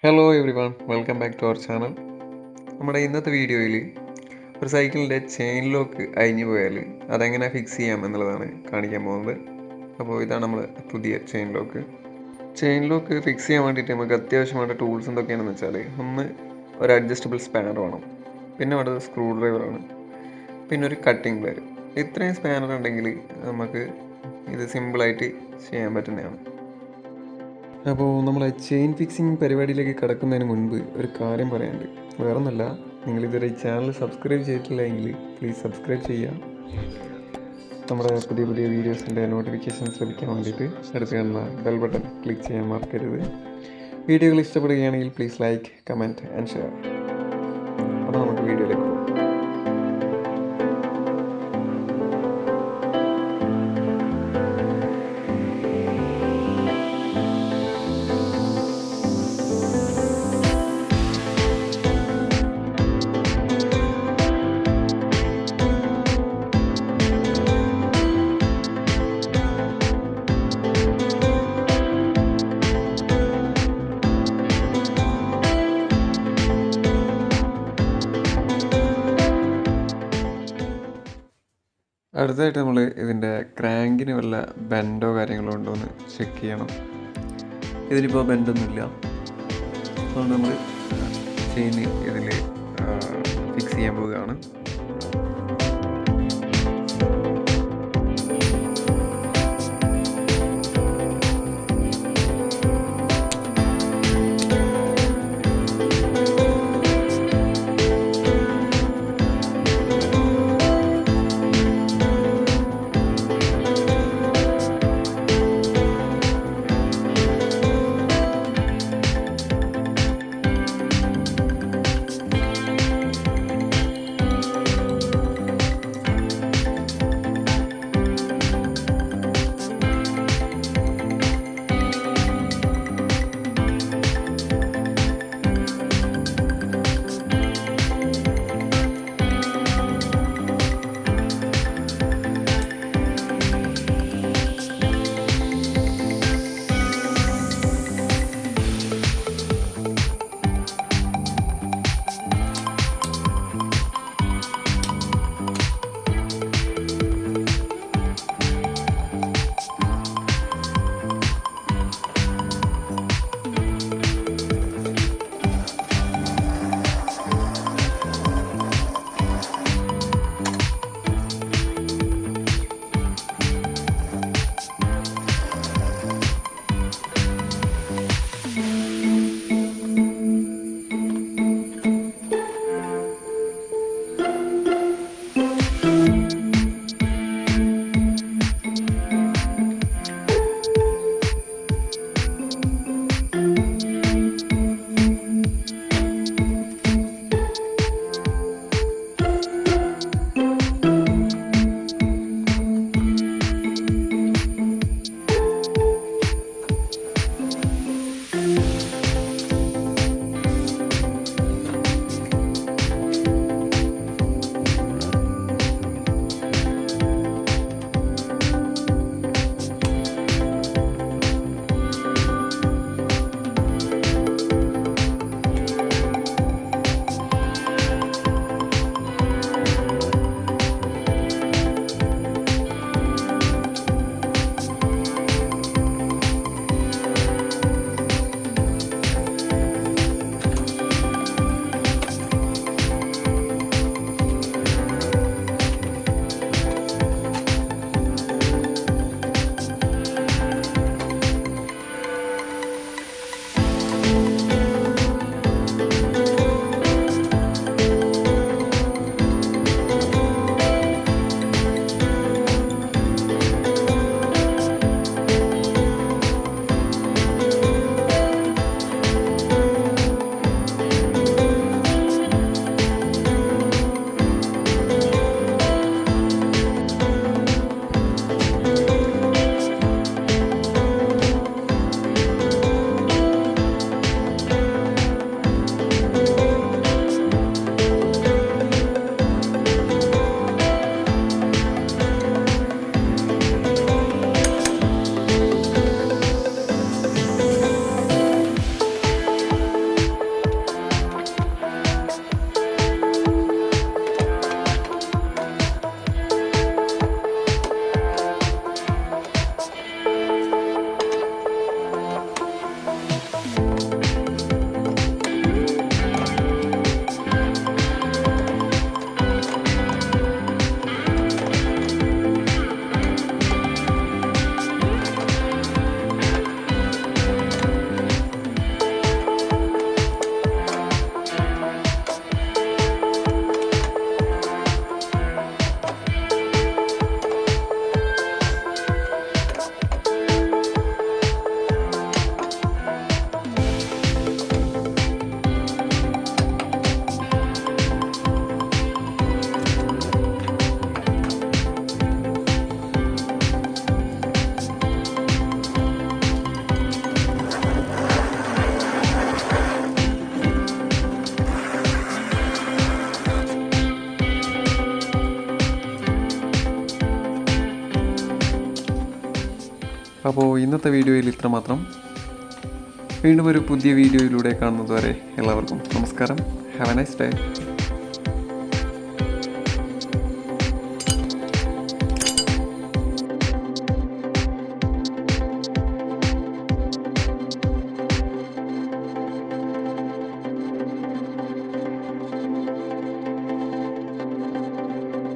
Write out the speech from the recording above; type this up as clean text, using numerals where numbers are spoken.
Hello everyone, welcome back to our channel. നമ്മുടെ ഇന്നത്തെ വീഡിയോയിൽ ഒരു സൈക്കിളിൻ്റെ ചെയിൻ ലോക്ക് അഴിഞ്ഞു പോയാൽ അതെങ്ങനെ ഫിക്സ് ചെയ്യാം എന്നുള്ളതാണ് കാണിക്കാൻ പോകുന്നത്. അപ്പോൾ ഇതാണ് നമ്മൾ പുതിയ chain lock. Chain lock fix ചെയ്യാൻ വേണ്ടിയിട്ട് നമുക്ക് അത്യാവശ്യമായിട്ട് ടൂൾസ് എന്തൊക്കെയാണെന്ന് വെച്ചാൽ, ഒന്ന് ഒരു അഡ്ജസ്റ്റബിൾ സ്പാനർ വേണം, പിന്നെ വേണ്ടത് സ്ക്രൂ ഡ്രൈവറാണ്, പിന്നെ ഒരു കട്ടിംഗ് പ്ലെയർ. ഇത്രയും സ്പാനർ ഉണ്ടെങ്കിൽ നമുക്ക് ഇത് സിമ്പിളായിട്ട് ചെയ്യാൻ പറ്റുന്നതാണ്. അപ്പോൾ നമ്മൾ ചെയിൻ ഫിക്സിങ് പരിപാടിയിലേക്ക് കടക്കുന്നതിന് മുൻപ് ഒരു കാര്യം പറയാനുണ്ട്. വേറൊന്നുമല്ല, നിങ്ങളിതുവരെ ഈ ചാനൽ സബ്സ്ക്രൈബ് ചെയ്തിട്ടില്ല എങ്കിൽ പ്ലീസ് സബ്സ്ക്രൈബ് ചെയ്യുക. നമ്മുടെ പുതിയ പുതിയ വീഡിയോസിൻ്റെ നോട്ടിഫിക്കേഷൻസ് ലഭിക്കാൻ വേണ്ടിയിട്ട് അടുത്ത് കാണുന്ന ബെൽ ബട്ടൺ ക്ലിക്ക് ചെയ്യാൻ മറക്കരുത്. വീഡിയോകൾ ഇഷ്ടപ്പെടുകയാണെങ്കിൽ please like, comment and share. അപ്പോൾ നമുക്ക് വീഡിയോയിലേക്ക് പോകാം. അടുത്തതായിട്ട് നമ്മൾ ഇതിൻ്റെ ക്രാങ്കിന് വല്ല ബെൻഡോ കാര്യങ്ങളോ ഉണ്ടോ എന്ന് ചെക്ക് ചെയ്യണം. ഇതിലിപ്പോൾ ബെൻഡൊന്നുമില്ല, അതുകൊണ്ട് നമ്മൾ ചെയിൻ ഇതിൽ ഫിക്സ് ചെയ്യാൻ പോവുകയാണ്. അപ്പോൾ ഇന്നത്തെ വീഡിയോയിൽ ഇത്രമാത്രം. വീണ്ടും ഒരു പുതിയ വീഡിയോയിലൂടെ കാണുന്നത് വരെ എല്ലാവർക്കും നമസ്കാരം. Have A nice day.